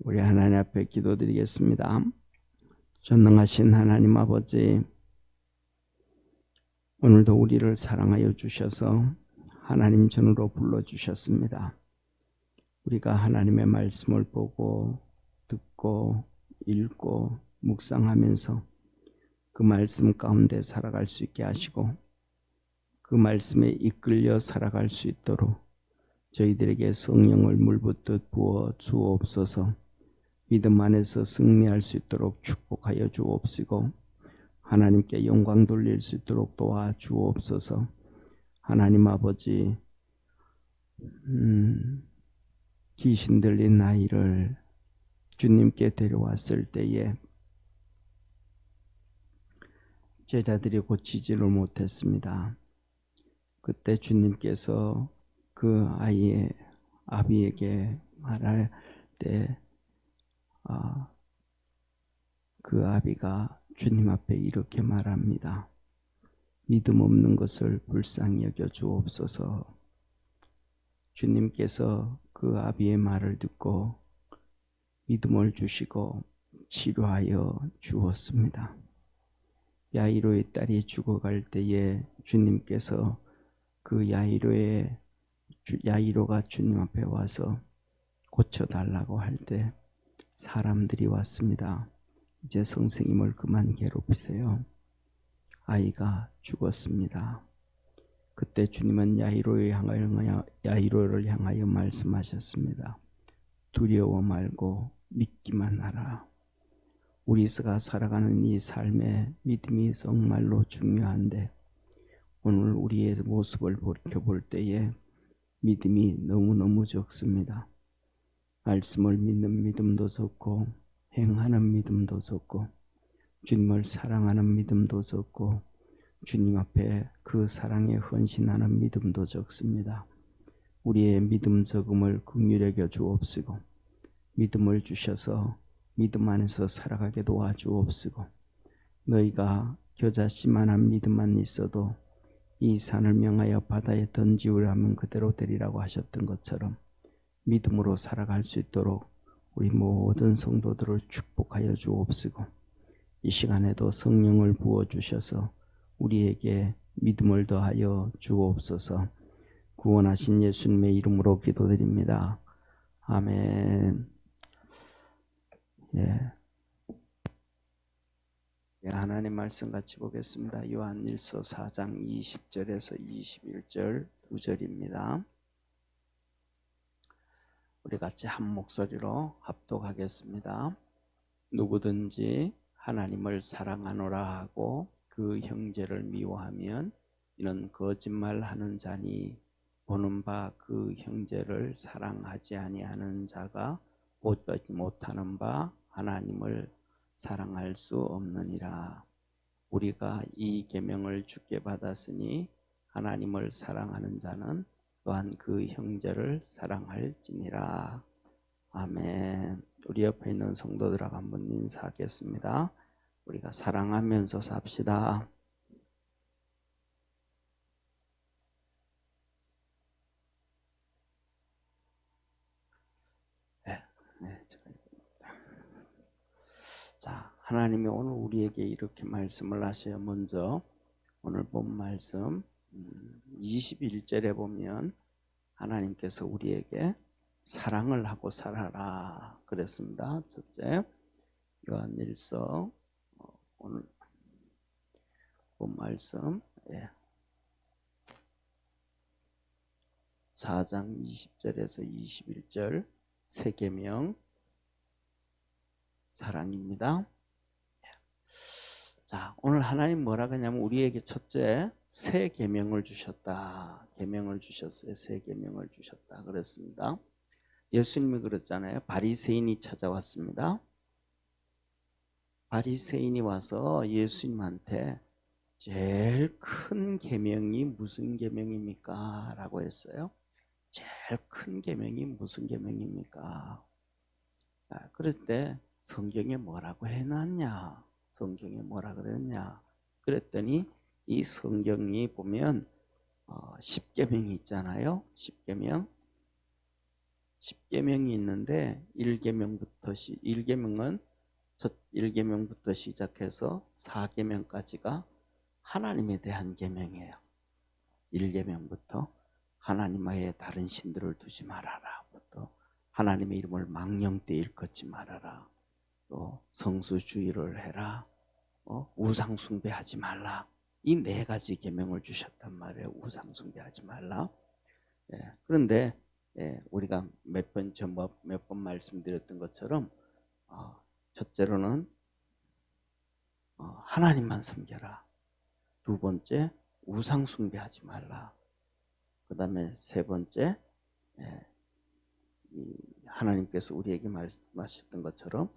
우리 하나님 앞에 기도드리겠습니다. 전능하신 하나님 아버지, 오늘도 우리를 사랑하여 주셔서 하나님 전으로 불러주셨습니다. 우리가 하나님의 말씀을 보고 듣고 읽고 묵상하면서 그 말씀 가운데 살아갈 수 있게 하시고 그 말씀에 이끌려 살아갈 수 있도록 저희들에게 성령을 물붓듯 부어 주옵소서. 믿음 안에서 승리할 수 있도록 축복하여 주옵시고 하나님께 영광 돌릴 수 있도록 도와주옵소서. 하나님 아버지, 귀신 들린 아이를 주님께 데려왔을 때에 제자들이 고치지를 못했습니다. 그때 주님께서 그 아이의 아비에게 말할 때 그 아비가 주님 앞에 이렇게 말합니다. 믿음 없는 것을 불쌍히 여겨 주옵소서. 주님께서 그 아비의 말을 듣고 믿음을 주시고 치료하여 주었습니다. 야이로의 딸이 죽어갈 때에 주님께서 그 야이로가 주님 앞에 와서 고쳐달라고 할 때 사람들이 왔습니다. 이제 선생님을 그만 괴롭히세요. 아이가 죽었습니다. 그때 주님은 야이로를 향하여 말씀하셨습니다. 두려워 말고 믿기만 하라. 우리가 살아가는 이 삶에 믿음이 정말로 중요한데 오늘 우리의 모습을 돌이켜볼 때에 믿음이 너무너무 적습니다. 말씀을 믿는 믿음도 적고 행하는 믿음도 적고 주님을 사랑하는 믿음도 적고 주님 앞에 그 사랑에 헌신하는 믿음도 적습니다. 우리의 믿음 적음을 긍휼히 여겨 주옵시고 믿음을 주셔서 믿음 안에서 살아가게 도와주옵시고 너희가 겨자씨만한 믿음만 있어도 이 산을 명하여 바다에 던지우라 하면 그대로 되리라고 하셨던 것처럼 믿음으로 살아갈 수 있도록 우리 모든 성도들을 축복하여 주옵시고 이 시간에도 성령을 부어주셔서 우리에게 믿음을 더하여 주옵소서. 구원하신 예수님의 이름으로 기도드립니다. 아멘. 하나님 말씀 같이 보겠습니다. 요한일서 4장 20절에서 21절 2절입니다. 우리 같이 한 목소리로 합독하겠습니다. 누구든지 하나님을 사랑하노라 하고 그 형제를 미워하면 이는 거짓말하는 자니 보는 바 그 형제를 사랑하지 아니하는 자가 보지 못하는 바 하나님을 사랑할 수 없느니라. 우리가 이 계명을 주께 받았으니 하나님을 사랑하는 자는 또한 그 형제를 사랑할지니라. 아멘. 우리 옆에 있는 성도들하고 한번 인사하겠습니다. 우리가 사랑하면서 삽시다. 자, 하나님이 오늘 우리에게 이렇게 말씀을 하셔요. 먼저 오늘 본 말씀 21절에 보면 하나님께서 우리에게 사랑을 하고 살아라 그랬습니다. 첫째, 요한일서 오늘 본 말씀 4장 20절에서 21절 세 계명 사랑입니다. 자, 오늘 하나님 뭐라 그러냐면 우리에게 첫째 새 계명을 주셨다. 계명을 주셨어요. 새 계명을 주셨다 그랬습니다. 예수님이 그랬잖아요. 바리새인이 찾아왔습니다. 바리새인이 와서 예수님한테 제일 큰 계명이 무슨 계명입니까? 라고 했어요. 제일 큰 계명이 무슨 계명입니까? 그럴 때 성경에 뭐라고 해놨냐? 성경에 뭐라 그랬냐? 그랬더니 이 성경이 보면 10계명이 있잖아요. 10계명 10계명이 있는데 1계명은 첫 1계명부터 시작해서 4계명까지가 하나님에 대한 계명이에요. 1계명부터 하나님 외에 다른 신들을 두지 말아라. 부터 하나님의 이름을 망령되이 일컫지 말아라. 또 성수주의를 해라. 우상 숭배하지 말라. 이 4가지 계명을 주셨단 말이에요. 우상 숭배하지 말라. 그런데 우리가 몇 번 말씀드렸던 것처럼 첫째로는 하나님만 섬겨라. 두 번째, 우상 숭배하지 말라. 그 다음에 세 번째, 하나님께서 우리에게 말씀하셨던 것처럼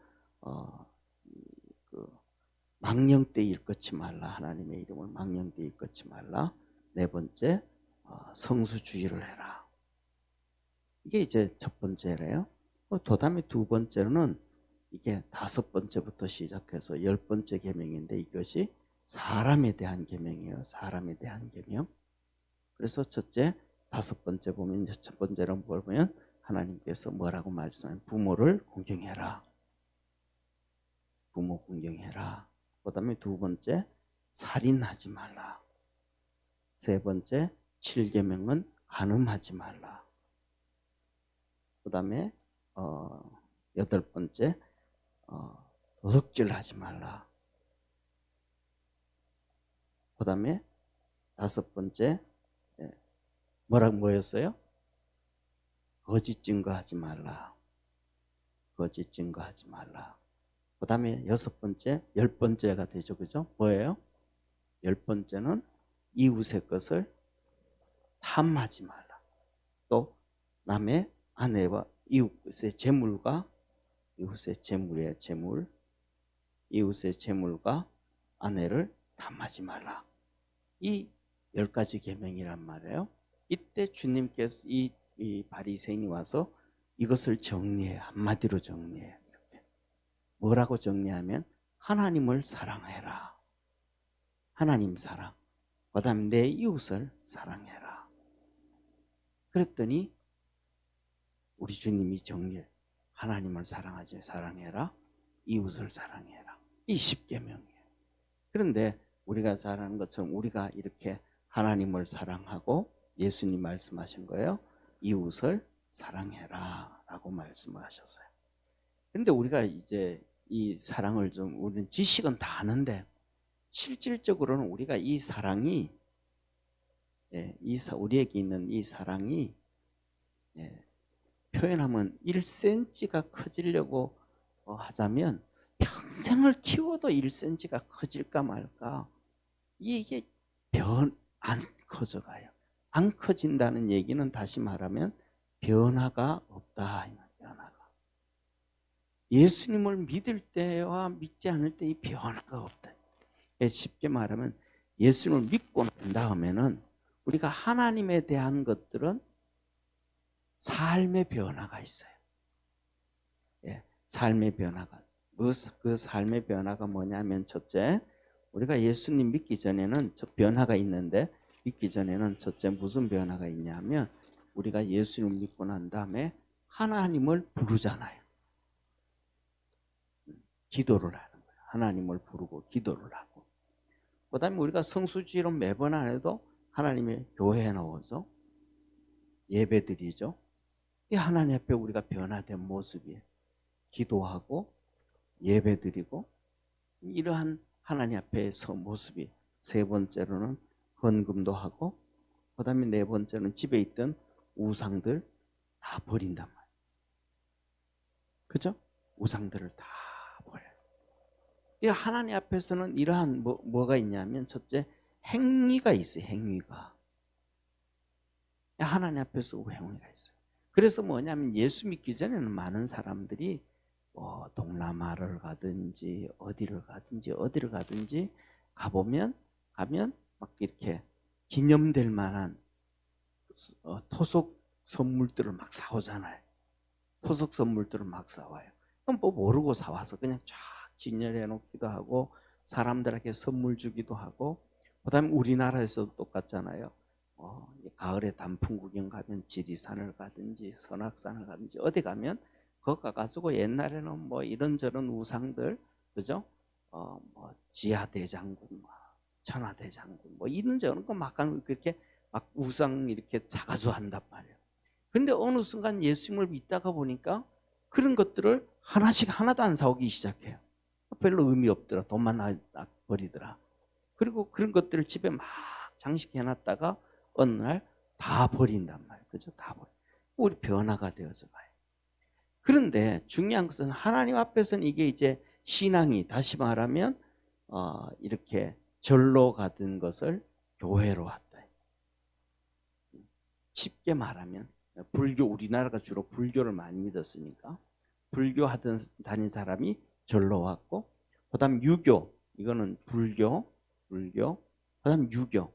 망령되이 일컫지 말라. 하나님의 이름을 망령되이 일컫지 말라. 네 번째, 성수주의를 해라. 이게 이제 첫 번째래요. 그 다음에 두 번째로는 이게 5번째부터 시작해서 10번째 계명인데 이것이 사람에 대한 계명이에요. 사람에 대한 계명. 그래서 첫째, 5번째 보면 이제 첫 번째로 보면 하나님께서 뭐라고 말씀하면 부모를 공경해라. 부모 공경해라. 그 다음에 두 번째, 살인하지 말라. 세 번째, 7계명은 간음하지 말라. 그 다음에 8번째, 도둑질하지 말라. 그 다음에 5번째, 뭐였어요? 거짓 증거하지 말라. 거짓 증거하지 말라. 그 다음에 6번째, 10번째가 되죠. 그죠? 뭐예요? 10번째는 이웃의 것을 탐하지 말라. 또 남의 아내와 이웃의 재물과 이웃의 재물과 아내를 탐하지 말라. 이 10가지 계명이란 말이에요. 이때 주님께서 이 바리새인이 와서 이것을 정리해. 한마디로 정리해. 이렇게. 뭐라고 정리하면 하나님을 사랑해라. 하나님 사랑. 그 다음에 내 이웃을 사랑해라. 그랬더니 우리 주님이 정리해. 하나님을 사랑하지 사랑해라. 이웃을 사랑해라. 이 10계명이에요. 그런데 우리가 잘 아는 것처럼 우리가 이렇게 하나님을 사랑하고 예수님 말씀하신 거예요. 이웃을 사랑해라 라고 말씀하셨어요. 그런데 우리가 이제 이 사랑을 좀 우리는 지식은 다 아는데 실질적으로는 우리가 이 사랑이 우리에게 있는 이 사랑이 표현하면 1cm가 커지려고 하자면 평생을 키워도 1cm가 커질까 말까. 이게 안 커져가요. 안 커진다는 얘기는 다시 말하면 변화가 없다. 변화가. 예수님을 믿을 때와 믿지 않을 때 이 변화가 없다. 쉽게 말하면 예수님을 믿고 난 다음에는 우리가 하나님에 대한 것들은 삶의 변화가 있어요. 삶의 변화가. 그 삶의 변화가 뭐냐면 첫째, 우리가 예수님 믿기 전에는 변화가 있는데 믿기 전에는 첫째 무슨 변화가 있냐면 우리가 예수님을 믿고 난 다음에 하나님을 부르잖아요. 기도를 하는 거예요. 하나님을 부르고 기도를 하고. 그 다음에 우리가 성수주의로 매번 안 해도 하나님의 교회에 나와서 예배드리죠. 이 하나님 앞에 우리가 변화된 모습이에요. 기도하고 예배드리고 이러한 하나님 앞에 서 모습이. 세 번째로는 헌금도 하고 그 다음에 네 번째는 집에 있던 우상들 다 버린단 말이에요. 그죠? 우상들을 다 버려요. 이 하나님 앞에서는 이러한 뭐가 있냐면 첫째 행위가 있어요. 행위가. 하나님 앞에서 행위가 있어요. 그래서 뭐냐면 예수 믿기 전에는 많은 사람들이 동남아를 가든지 어디를 가든지 가면 막 이렇게 기념될 만한 토속 선물들을 막 사오잖아요. 토속 선물들을 막 사와요. 그럼 뭐 모르고 사와서 그냥 쫙 진열해 놓기도 하고 사람들에게 선물 주기도 하고. 그 다음에 우리나라에서도 똑같잖아요. 이제 가을에 단풍 구경 가면 지리산을 가든지 선악산을 가든지 어디 가면 그거 가가지고 옛날에는 뭐 이런저런 우상들, 그죠? 뭐 지하대장군, 뭐 천하대장군, 뭐 이런저런 거 막 그렇게 막 우상 이렇게 사가지고 한단 말이에요. 근데 어느 순간 예수님을 믿다가 보니까 그런 것들을 하나씩 하나도 안 사오기 시작해요. 별로 의미 없더라. 돈만 버리더라. 그리고 그런 것들을 집에 막 장식해 놨다가 어느 날 다 버린단 말이에요. 그죠? 다 버려. 우리 변화가 되어서 가요. 그런데 중요한 것은 하나님 앞에서는 이게 이제 신앙이, 다시 말하면 이렇게 절로 가던 것을 교회로 왔다. 쉽게 말하면 불교, 우리나라가 주로 불교를 많이 믿었으니까 불교 하던 다닌 사람이 절로 왔고, 그다음 유교, 이거는 불교, 그다음 유교,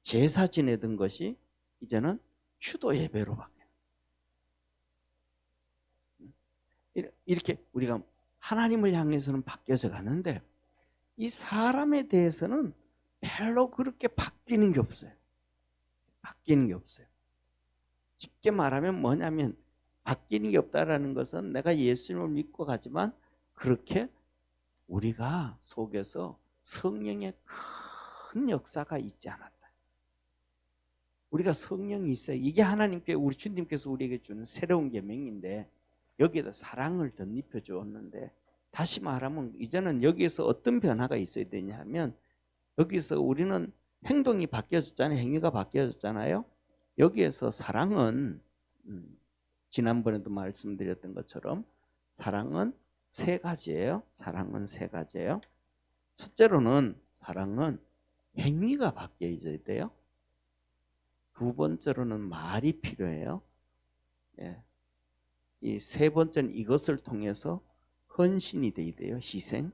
제사 지내던 것이 이제는 추도 예배로 바뀌어요. 이렇게 우리가 하나님을 향해서는 바뀌어서 가는데 이 사람에 대해서는 별로 그렇게 바뀌는 게 없어요. 바뀌는 게 없어요. 쉽게 말하면 뭐냐면 바뀌는 게 없다라는 것은 내가 예수님을 믿고 가지만 그렇게 우리가 속에서 성령의 큰 역사가 있지 않았다. 우리가 성령이 있어요. 이게 하나님께, 우리 주님께서 우리에게 주는 새로운 계명인데 여기에다 사랑을 덧입혀 주었는데, 다시 말하면 이제는 여기에서 어떤 변화가 있어야 되냐 하면, 여기서 우리는 행동이 바뀌어졌잖아요. 행위가 바뀌어졌잖아요. 여기에서 사랑은 지난번에도 말씀드렸던 것처럼 사랑은 세 가지예요. 사랑은 세 가지예요. 첫째로는 사랑은 행위가 바뀌어야 돼요. 두 번째로는 말이 필요해요. 예. 이 세 번째는 이것을 통해서 헌신이 돼야 돼요. 희생.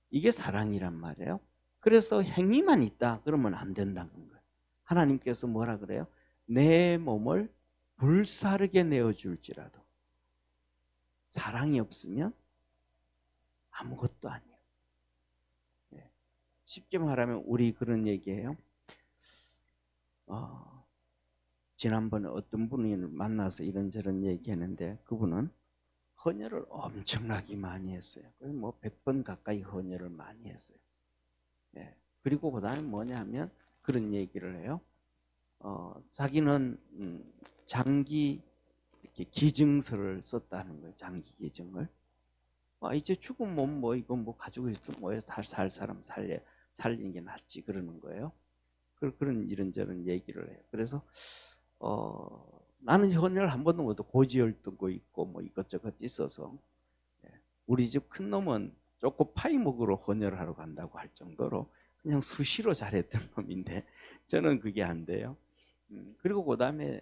이게 사랑이란 말이에요. 그래서 행위만 있다 그러면 안 된다는 거예요. 하나님께서 뭐라 그래요? 내 몸을 불사르게 내어줄지라도 사랑이 없으면 아무것도 아니에요. 네. 쉽게 말하면 우리 그런 얘기예요. 지난번에 어떤 분이 만나서 이런저런 얘기했는데 그분은 헌혈을 엄청나게 많이 했어요. 거의 뭐 100번 가까이 헌혈을 많이 했어요. 네. 그리고 그 다음에 뭐냐면 그런 얘기를 해요. 자기는 장기 이렇게 기증서를 썼다는 거예요. 장기 기증을. 이제 죽은 몸 뭐 이거 뭐 가지고 있으면 뭐해, 살 사람 살리는 게 낫지 그러는 거예요. 그런 이런저런 얘기를 해요. 그래서 나는 헌혈 한 번도 못해, 고지혈증도 있고 뭐 이것저것 있어서 우리 집 큰 놈은 초코파이 먹으러 헌혈하러 간다고 할 정도로 그냥 수시로 잘했던 놈인데 저는 그게 안 돼요. 그리고 그 다음에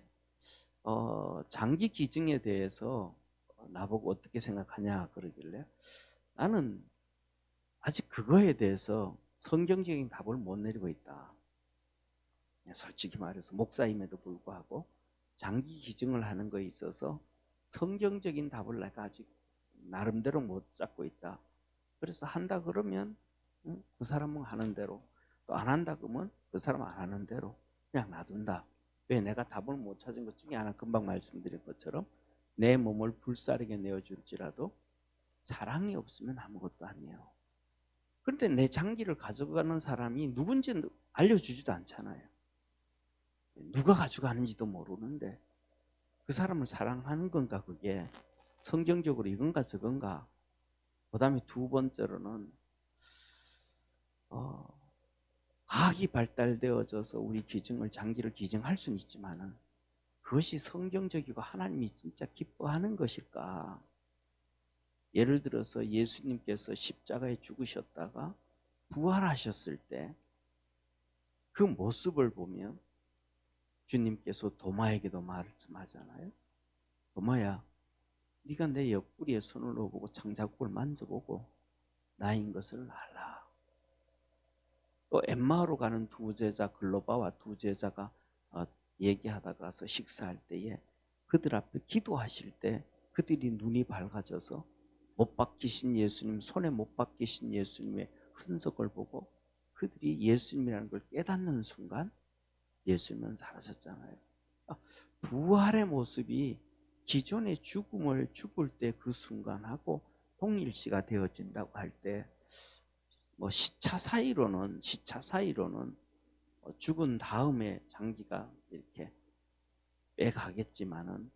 장기 기증에 대해서 나보고 어떻게 생각하냐 그러길래 나는 아직 그거에 대해서 성경적인 답을 못 내리고 있다. 솔직히 말해서 목사임에도 불구하고 장기 기증을 하는 거에 있어서 성경적인 답을 내가 아직 나름대로 못 잡고 있다. 그래서 한다 그러면 그 사람은 하는 대로, 또 안 한다 그러면 그 사람은 안 하는 대로 그냥 놔둔다. 왜? 내가 답을 못 찾은 것 중에 하나, 금방 말씀드린 것처럼 내 몸을 불사르게 내어줄지라도 사랑이 없으면 아무것도 아니에요. 그런데 내 장기를 가져가는 사람이 누군지 알려주지도 않잖아요. 누가 가져가는지도 모르는데 그 사람을 사랑하는 건가, 그게 성경적으로 이건가 저건가. 그 다음에 두 번째로는 과학이 발달되어져서 우리 장기를 기증할 수는 있지만은 그것이 성경적이고 하나님이 진짜 기뻐하는 것일까? 예를 들어서 예수님께서 십자가에 죽으셨다가 부활하셨을 때 그 모습을 보면 주님께서 도마에게도 말씀하잖아요. 도마야, 네가 내 옆구리에 손을 넣어보고 창자국을 만져보고 나인 것을 알라. 또 엠마오로 가는 두 제자, 글로바와 두 제자가 얘기하다가서 식사할 때에 그들 앞에 기도하실 때 그들이 눈이 밝아져서 못 박히신 예수님, 손에 못 박히신 예수님의 흔적을 보고 그들이 예수님이라는 걸 깨닫는 순간 예수님은 사라졌잖아요. 부활의 모습이 기존의 죽음을 죽을 때 그 순간하고 동일시가 되어진다고 할 때 뭐 시차 사이로는 죽은 다음에 장기가 이렇게 빼가겠지만은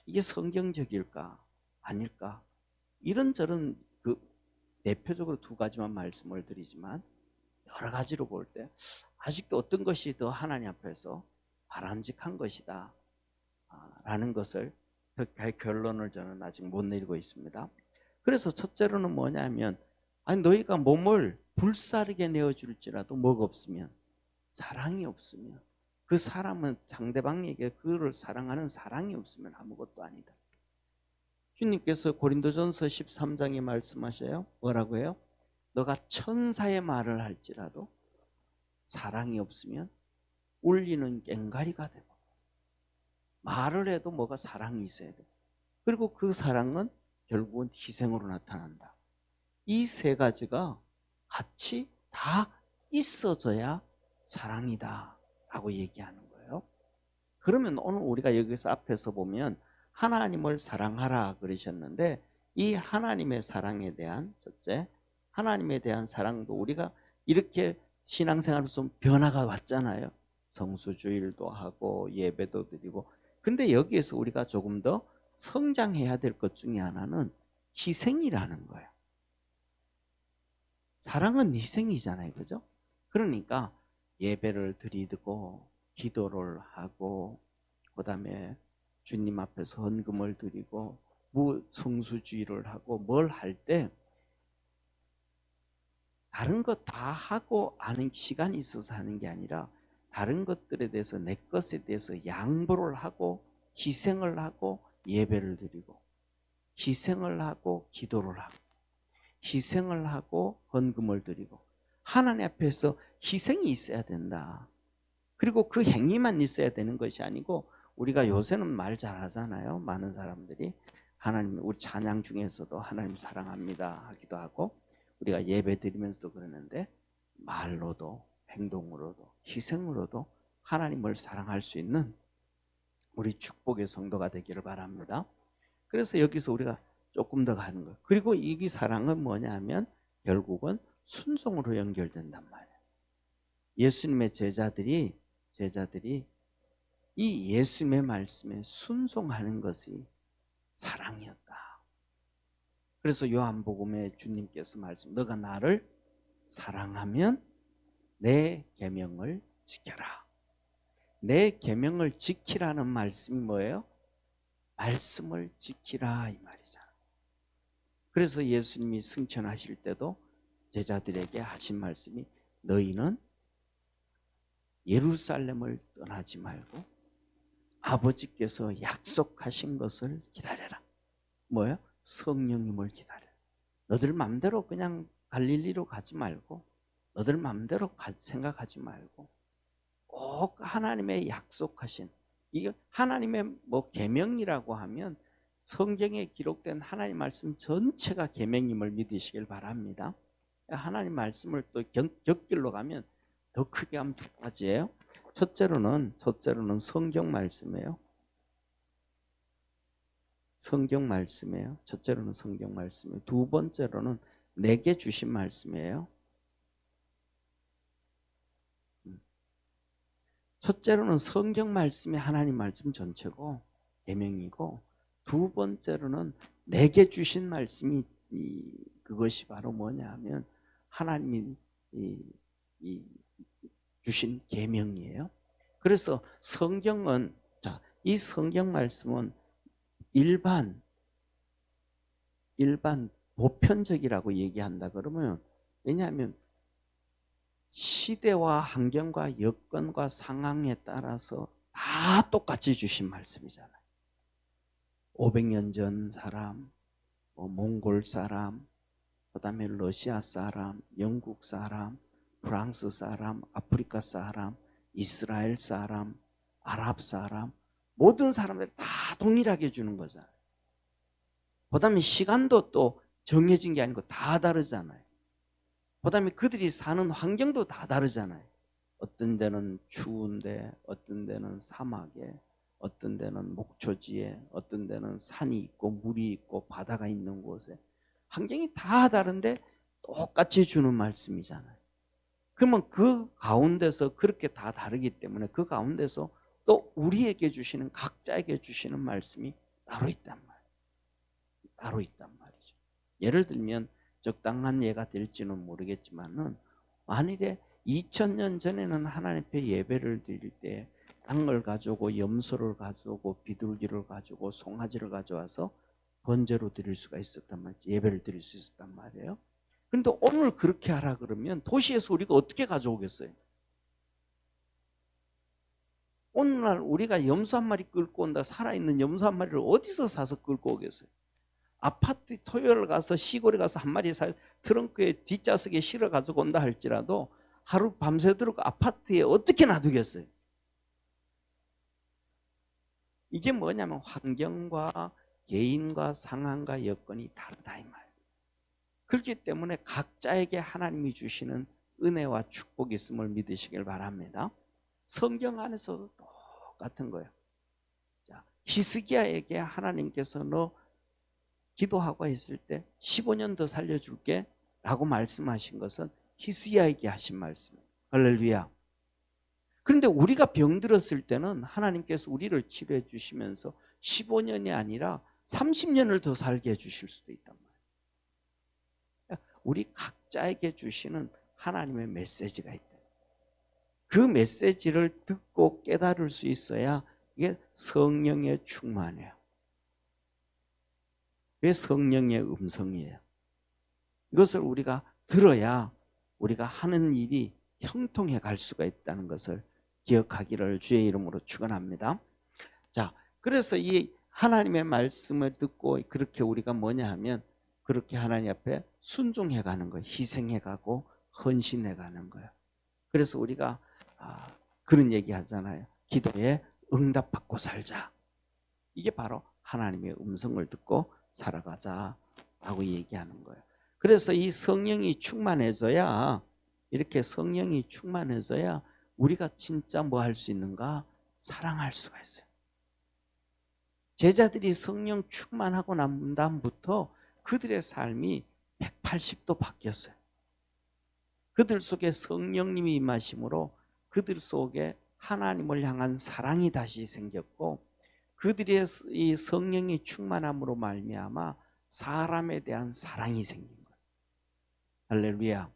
이게 성경적일까 아닐까 이런저런 그 대표적으로 두 가지만 말씀을 드리지만 여러 가지로 볼 때 아직도 어떤 것이 더 하나님 앞에서 바람직한 것이다 라는 것을 결론을 저는 아직 못 내리고 있습니다. 그래서 첫째로는 뭐냐면 아니 너희가 몸을 불사르게 내어줄지라도 뭐가 없으면 사랑이 없으면 그 사람은 상대방에게 그를 사랑하는 사랑이 없으면 아무것도 아니다. 주님께서 고린도전서 13장에 말씀하셔요. 뭐라고 해요? 너가 천사의 말을 할지라도 사랑이 없으면 울리는 꽹과리가 되고 말을 해도 뭐가 사랑이 있어야 돼. 그리고 그 사랑은 결국은 희생으로 나타난다. 이 세 가지가 같이 다 있어져야 사랑이다 라고 얘기하는 거예요. 그러면 오늘 우리가 여기서 앞에서 보면 하나님을 사랑하라 그러셨는데 이 하나님의 사랑에 대한 첫째 하나님에 대한 사랑도 우리가 이렇게 신앙생활로 좀 변화가 왔잖아요. 성수주일도 하고 예배도 드리고 근데 여기에서 우리가 조금 더 성장해야 될 것 중에 하나는 희생이라는 거예요. 사랑은 희생이잖아요. 그죠? 그러니까 예배를 드리고 기도를 하고 그 다음에 주님 앞에서 헌금을 드리고 성수주의를 하고 뭘 할 때 다른 것 다 하고 아는 시간이 있어서 하는 게 아니라 다른 것들에 대해서 내 것에 대해서 양보를 하고 희생을 하고 예배를 드리고 희생을 하고 기도를 하고 희생을 하고 헌금을 드리고 하나님 앞에서 희생이 있어야 된다. 그리고 그 행위만 있어야 되는 것이 아니고 우리가 요새는 말 잘하잖아요. 많은 사람들이 하나님 우리 찬양 중에서도 하나님 사랑합니다 하기도 하고 우리가 예배 드리면서도 그러는데 말로도 행동으로도 희생으로도 하나님을 사랑할 수 있는 우리 축복의 성도가 되기를 바랍니다. 그래서 여기서 우리가 조금 더 가는 거예요. 그리고 이 사랑은 뭐냐 하면 결국은 순종으로 연결된단 말이에요. 예수님의 제자들이 이 예수님의 말씀에 순종하는 것이 사랑이었다. 그래서 요한복음에 주님께서 말씀 너가 나를 사랑하면 내 계명을 지켜라. 내 계명을 지키라는 말씀이 뭐예요? 말씀을 지키라 이 말이잖아. 그래서 예수님이 승천하실 때도 제자들에게 하신 말씀이 너희는 예루살렘을 떠나지 말고 아버지께서 약속하신 것을 기다려라. 뭐예요? 성령님을 기다려. 너들 맘대로 그냥 갈릴리로 가지 말고 너들 맘대로 생각하지 말고 꼭 하나님의 약속하신 이게 하나님의 뭐 계명이라고 하면 성경에 기록된 하나님 말씀 전체가 계명임을 믿으시길 바랍니다. 하나님 말씀을 또 곁길로 가면 더 크게 하면 두 가지예요. 첫째로는 성경 말씀이에요. 성경 말씀이에요. 첫째로는 성경 말씀이에요. 두 번째로는 내게 주신 말씀이에요. 첫째로는 성경 말씀이 하나님 말씀 전체고 계명이고 두 번째로는 내게 주신 말씀이 그것이 바로 뭐냐 하면 하나님이 주신 계명이에요. 그래서 성경은 이 성경 말씀은 일반 보편적이라고 얘기한다 그러면 왜냐하면 시대와 환경과 여건과 상황에 따라서 다 똑같이 주신 말씀이잖아요. 500년 전 사람, 몽골 사람, 그 다음에 러시아 사람, 영국 사람, 프랑스 사람, 아프리카 사람, 이스라엘 사람, 아랍 사람 모든 사람들 다 동일하게 주는 거잖아요. 그 다음에 시간도 또 정해진 게 아니고 다 다르잖아요. 그 다음에 그들이 사는 환경도 다 다르잖아요. 어떤 데는 추운데, 어떤 데는 사막에, 어떤 데는 목초지에, 어떤 데는 산이 있고 물이 있고 바다가 있는 곳에 환경이 다 다른데 똑같이 주는 말씀이잖아요. 그러면 그 가운데서 그렇게 다 다르기 때문에 그 가운데서 또 우리에게 주시는, 각자에게 주시는 말씀이 따로 있단 말이에요. 따로 있단 말이죠. 예를 들면 적당한 예가 될지는 모르겠지만은, 만일에 2000년 전에는 하나님 앞에 예배를 드릴 때 닭을 가져오고 염소를 가져오고 비둘기를 가져오고 송아지를 가져와서 번제로 드릴 수가 있었단 말이죠. 예배를 드릴 수 있었단 말이에요. 그런데 오늘 그렇게 하라 그러면 도시에서 우리가 어떻게 가져오겠어요? 오늘날 우리가 염소 한 마리 끌고 온다, 살아있는 염소 한 마리를 어디서 사서 끌고 오겠어요? 아파트 토요일 가서 시골에 가서 한 마리 트렁크에 뒷좌석에 실어 가지고 온다 할지라도 하루 밤새도록 아파트에 어떻게 놔두겠어요? 이게 뭐냐면 환경과 개인과 상황과 여건이 다르다 이 말이에요. 그렇기 때문에 각자에게 하나님이 주시는 은혜와 축복이 있음을 믿으시길 바랍니다. 성경 안에서도 똑같은 거예요. 자, 히스기야에게 하나님께서 너 기도하고 했을 때 15년 더 살려줄게 라고 말씀하신 것은 히스기야에게 하신 말씀이에요. 할렐루야. 그런데 우리가 병들었을 때는 하나님께서 우리를 치료해 주시면서 15년이 아니라 30년을 더 살게 해주실 수도 있단 말이에요. 우리 각자에게 주시는 하나님의 메시지가 있다. 그 메시지를 듣고 깨달을 수 있어야 이게 성령의 충만이에요. 그게 성령의 음성이에요. 이것을 우리가 들어야 우리가 하는 일이 형통해 갈 수가 있다는 것을 기억하기를 주의 이름으로 축원합니다. 자, 그래서 이 하나님의 말씀을 듣고 그렇게 우리가 뭐냐 하면 그렇게 하나님 앞에 순종해 가는 거예요. 희생해 가고 헌신해 가는 거예요. 그래서 우리가 그런 얘기 하잖아요. 기도에 응답받고 살자. 이게 바로 하나님의 음성을 듣고 살아가자라고 얘기하는 거예요. 그래서 이 성령이 충만해져야, 이렇게 성령이 충만해져야 우리가 진짜 뭐 할 수 있는가? 사랑할 수가 있어요. 제자들이 성령 충만하고 난 다음부터 그들의 삶이 180도 바뀌었어요. 그들 속에 성령님이 임하심으로 그들 속에 하나님을 향한 사랑이 다시 생겼고, 그들의 이 성령이 충만함으로 말미암아 사람에 대한 사랑이 생긴 거예요. 할렐루야.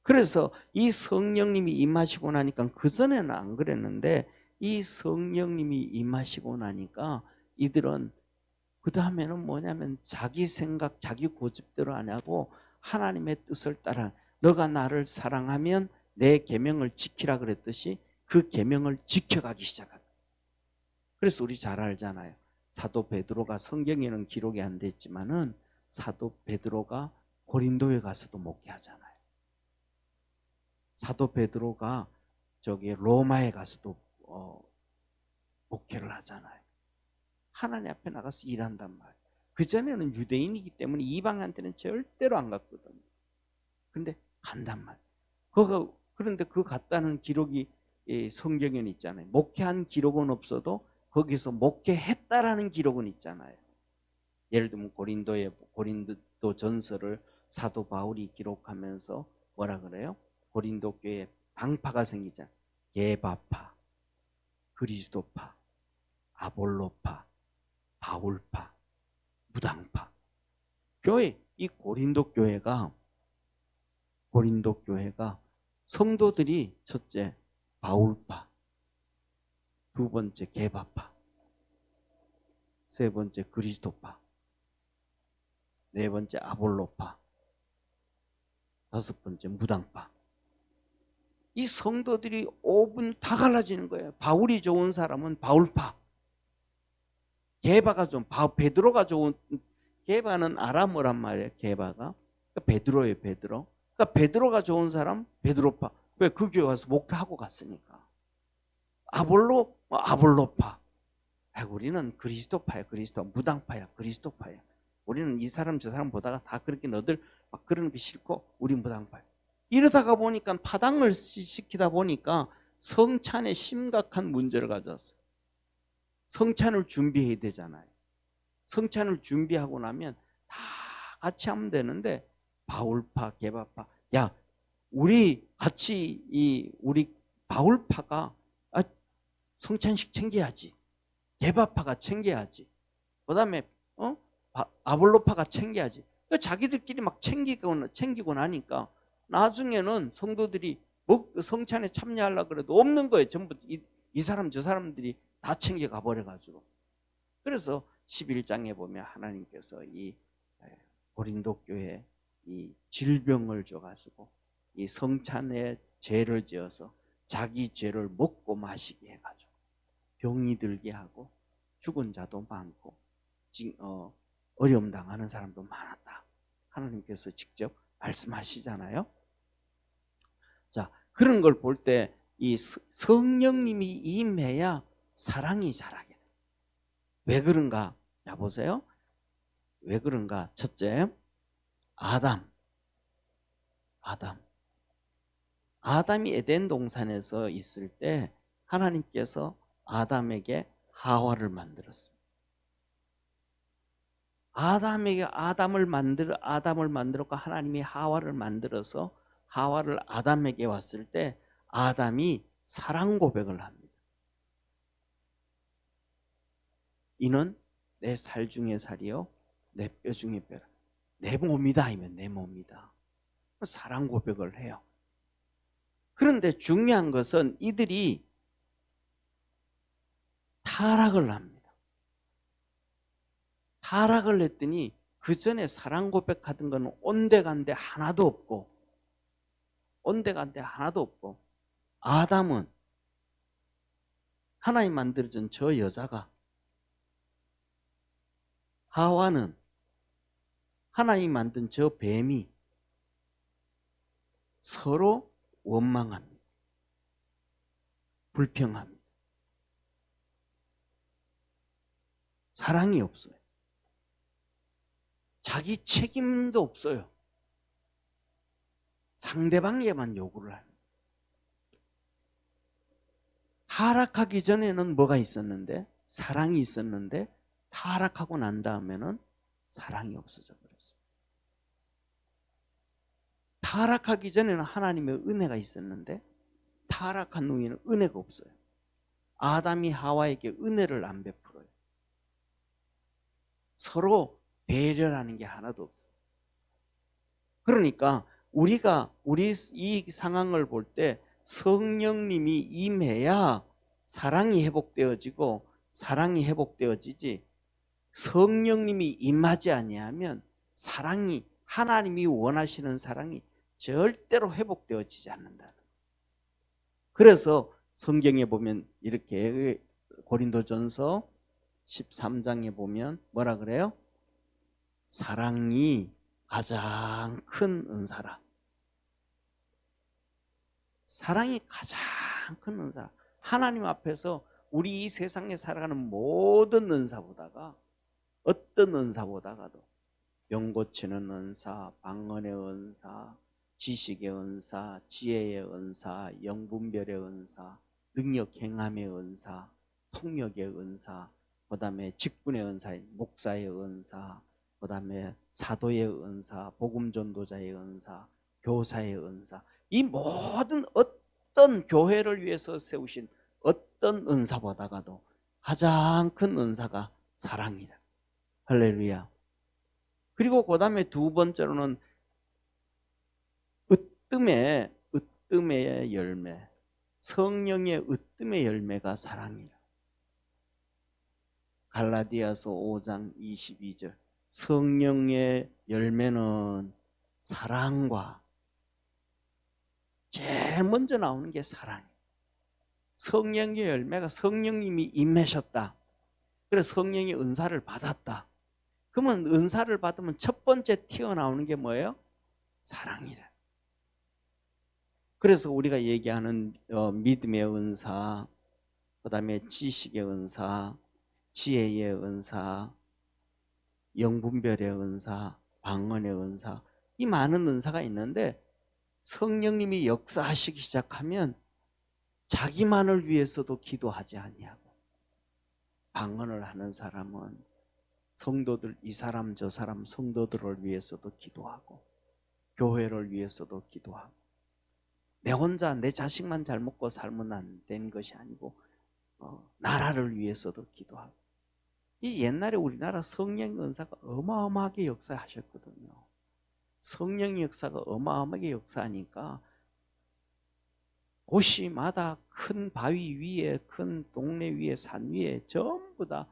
그래서 이 성령님이 임하시고 나니까, 그전에는 안 그랬는데 이 성령님이 임하시고 나니까 이들은 그 다음에는 뭐냐면 자기 생각, 자기 고집대로 안 하고 하나님의 뜻을 따라, 너가 나를 사랑하면 내 계명을 지키라 그랬듯이 그 계명을 지켜가기 시작합니다. 그래서 우리 잘 알잖아요. 사도 베드로가, 성경에는 기록이 안 됐지만은 사도 베드로가 고린도에 가서도 목회하잖아요. 사도 베드로가 저기 로마에 가서도 목회를 하잖아요. 하나님 앞에 나가서 일한단 말이에요. 그전에는 유대인이기 때문에 이방한테는 절대로 안 갔거든요. 근데 간단 말이에요. 그런데 그 갔다는 기록이 성경에는 있잖아요. 목회한 기록은 없어도 거기서 목회했다라는 기록은 있잖아요. 예를 들면 고린도 전서를 사도 바울이 기록하면서 뭐라 그래요? 고린도 교회에 방파가 생기잖아요. 게바파, 그리스도파, 아볼로파, 바울파, 무당파. 이 고린도 교회가 성도들이 첫째 바울파, 두 번째 게바파, 세 번째 그리스도파, 네 번째 아볼로파, 다섯 번째 무당파. 이 성도들이 5분 다 갈라지는 거예요. 바울이 좋은 사람은 바울파, 게바가 베드로가 좋은, 게바는 아람어란 말이에요. 게바가. 그러니까 베드로예요, 베드로. 그러니까 베드로가 좋은 사람 베드로파. 왜? 그 교회 가서 목회하고 갔으니까. 아볼로파. 우리는 그리스도파야, 무당파야, 그리스도파야. 우리는 이 사람 저 사람 보다가 다 그렇게 너들 막 그러는 게 싫고 우리 무당파야. 이러다가 보니까 파당을 시키다 보니까 성찬에 심각한 문제를 가져왔어요. 성찬을 준비해야 되잖아요. 성찬을 준비하고 나면 다 같이 하면 되는데 바울파, 게바파, 야, 우리 같이 우리 바울파가 성찬식 챙겨야지. 게바파가 챙겨야지. 그다음에 아볼로파가 챙겨야지. 자기들끼리 막 챙기고 나니까 나중에는 성도들이 성찬에 참여하려고 그래도 없는 거예요. 전부 이 사람 저 사람들이 다 챙겨가 버려가지고. 그래서 11장에 보면 하나님께서 이 고린도 교회에 이 질병을 줘가지고 이 성찬에 죄를 지어서 자기 죄를 먹고 마시게 해가지고 병이 들게 하고 죽은 자도 많고 어려움 당하는 사람도 많았다. 하나님께서 직접 말씀하시잖아요. 자, 그런 걸 볼 때 이 성령님이 임해야 사랑이 자라게 돼. 왜 그런가? 자, 보세요. 왜 그런가? 첫째, 아담이 에덴 동산에서 있을 때 하나님께서 아담에게 하와를 만들었습니다. 아담을 만들었고 하나님이 하와를 만들어서 하와를 아담에게 왔을 때 아담이 사랑 고백을 합니다. 이는 내 살 중에 살이요 내 뼈 중에 뼈라. 내 몸이다 하면 내 몸이다. 사랑 고백을 해요. 그런데 중요한 것은 이들이 타락을 합니다. 타락을 했더니 그 전에 사랑 고백하던 건 온데간데 하나도 없고 아담은 하나님 만들어준 저 여자가, 하와는 하나님 만든 저 뱀이 서로 원망합니다. 불평합니다. 사랑이 없어요. 자기 책임도 없어요. 상대방에게만 요구를 합니다. 타락하기 전에는 뭐가 있었는데? 사랑이 있었는데 타락하고 난 다음에는 사랑이 없어져 버렸어요. 타락하기 전에는 하나님의 은혜가 있었는데 타락한 후에는 은혜가 없어요. 아담이 하와에게 은혜를 안 베풀어요. 서로 배려라는 게 하나도 없어요. 그러니까 우리 이 상황을 볼 때 성령님이 임해야 사랑이 회복되어지고 사랑이 회복되어지지, 성령님이 임하지 아니하면 사랑이, 하나님이 원하시는 사랑이 절대로 회복되어지지 않는다. 그래서 성경에 보면 이렇게 고린도전서 13장에 보면 뭐라 그래요? 사랑이 가장 큰 은사라. 사랑이 가장 큰 은사. 하나님 앞에서 우리 이 세상에 살아가는 모든 은사보다가, 어떤 은사보다가도 병 고치는 은사, 방언의 은사, 지식의 은사, 지혜의 은사, 영분별의 은사, 능력 행함의 은사, 통역의 은사, 그 다음에 직분의 은사, 목사의 은사, 그 다음에 사도의 은사, 복음전도자의 은사, 교사의 은사, 이 모든 어떤 교회를 위해서 세우신 어떤 은사보다가도 가장 큰 은사가 사랑이다. 할렐루야. 그리고 그 다음에 두 번째로는 으뜸의 열매, 성령의 으뜸의 열매가 사랑이라. 갈라디아서 5장 22절. 성령의 열매는 사랑과, 제일 먼저 나오는 게 사랑이에요. 성령의 열매가 성령님이 임하셨다. 그래서 성령의 은사를 받았다. 그러면 은사를 받으면 첫 번째 튀어나오는 게 뭐예요? 사랑이라. 그래서 우리가 얘기하는 믿음의 은사, 그 다음에 지식의 은사, 지혜의 은사, 영분별의 은사, 방언의 은사, 이 많은 은사가 있는데 성령님이 역사하시기 시작하면 자기만을 위해서도 기도하지 아니하고, 방언을 하는 사람은 성도들, 이 사람 저 사람 성도들을 위해서도 기도하고, 교회를 위해서도 기도하고, 내 혼자 내 자식만 잘 먹고 살면 안 되는 것이 아니고 나라를 위해서도 기도하고. 이 옛날에 우리나라 성령 은사가 어마어마하게 역사하셨거든요. 성령 역사가 어마어마하게 역사하니까 도시마다 큰 바위 위에, 큰 동네 위에, 산 위에 전부 다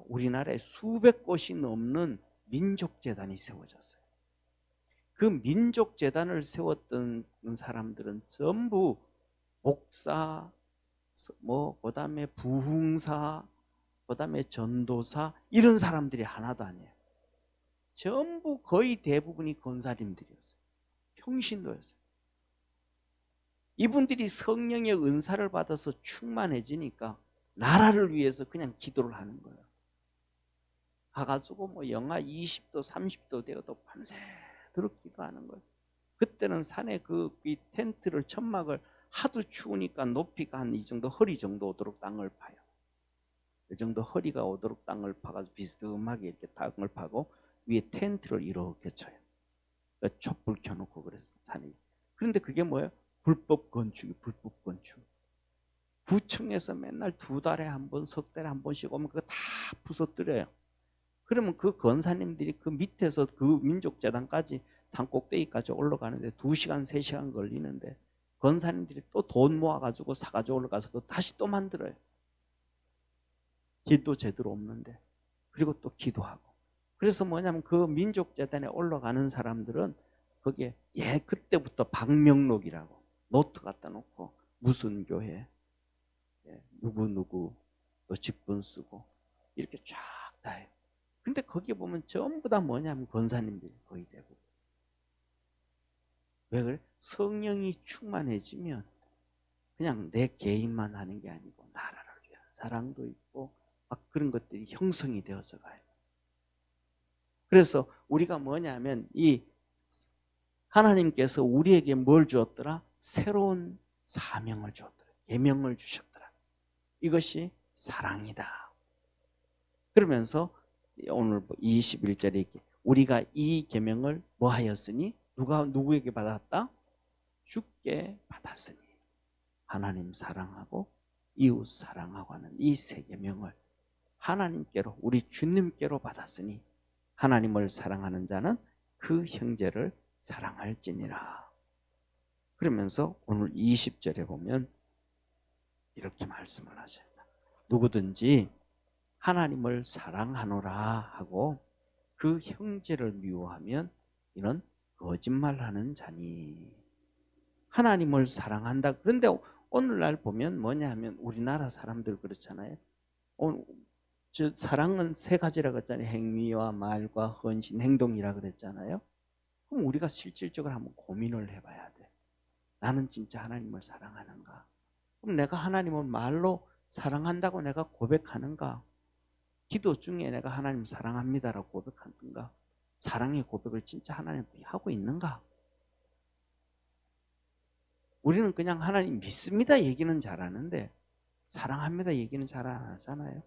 우리나라에 수백 곳이 넘는 민족재단이 세워졌어요. 그 민족재단을 세웠던 사람들은 전부 목사, 그다음에 부흥사, 그다음에 전도사, 이런 사람들이 하나도 아니에요. 전부 거의 대부분이 권사님들이었어요. 평신도였어요. 이분들이 성령의 은사를 받아서 충만해지니까 나라를 위해서 그냥 기도를 하는 거예요. 가가지고 영하 20도, 30도 되어도 밤새도록 기도하는 거예요. 그때는 산에 이 텐트를, 천막을 하도 추우니까 높이가 한 이 정도, 허리 정도 오도록 땅을 파요. 이 정도 허리가 오도록 땅을 파가지고 비스듬하게 이렇게 땅을 파고 위에 텐트를 이렇게 쳐요. 촛불 켜놓고 그래서 산에. 그런데 그게 뭐예요? 불법 건축이, 불법 건축. 구청에서 맨날 2달에 한 번, 석 달에 한 번씩 오면 그거 다 부서뜨려요. 그러면 그 권사님들이 그 밑에서 그 민족재단까지 산 꼭대기까지 올라가는데 2시간, 3시간 걸리는데 권사님들이 또 돈 모아가지고 사가지고 올라가서 그거 다시 또 만들어요. 길도 제대로 없는데. 그리고 또 기도하고. 그래서 뭐냐면 그 민족재단에 올라가는 사람들은 거기에 그때부터 방명록이라고 노트 갖다 놓고 무슨 교회, 누구 또 직분 쓰고 이렇게 쫙 다 해요. 근데 거기에 보면 전부 다 뭐냐면 권사님들이 거의 대부분. 왜 그래? 성령이 충만해지면 그냥 내 개인만 하는 게 아니고 나라를 위한 사랑도 있고 막 그런 것들이 형성이 되어서 가요. 그래서 우리가 뭐냐면 이 하나님께서 우리에게 뭘 주었더라? 새로운 사명을 주었더라. 계명을 주셨더라. 이것이 사랑이다. 그러면서 오늘 21절에 이렇게 우리가 이 계명을 뭐 하였으니? 누구에게 받았다? 주께 받았으니. 하나님 사랑하고 이웃 사랑하고 하는 이 세 계명을 하나님께로, 우리 주님께로 받았으니 하나님을 사랑하는 자는 그 형제를 사랑할지니라. 그러면서 오늘 20절에 보면 이렇게 말씀을 하셔요. 누구든지 하나님을 사랑하노라 하고 그 형제를 미워하면 이는 거짓말하는 자니. 하나님을 사랑한다. 그런데 오늘날 보면 뭐냐 하면 우리나라 사람들 그렇잖아요. 사랑은 3가지라고 했잖아요. 행위와 말과 헌신, 행동이라 그랬잖아요. 그럼 우리가 실질적으로 한번 고민을 해봐야 돼. 나는 진짜 하나님을 사랑하는가? 그럼 내가 하나님을 말로 사랑한다고 내가 고백하는가? 기도 중에 내가 하나님 사랑합니다라고 고백하는가? 사랑의 고백을 진짜 하나님께 하고 있는가? 우리는 그냥 하나님 믿습니다 얘기는 잘하는데 사랑합니다 얘기는 잘 안 하잖아요.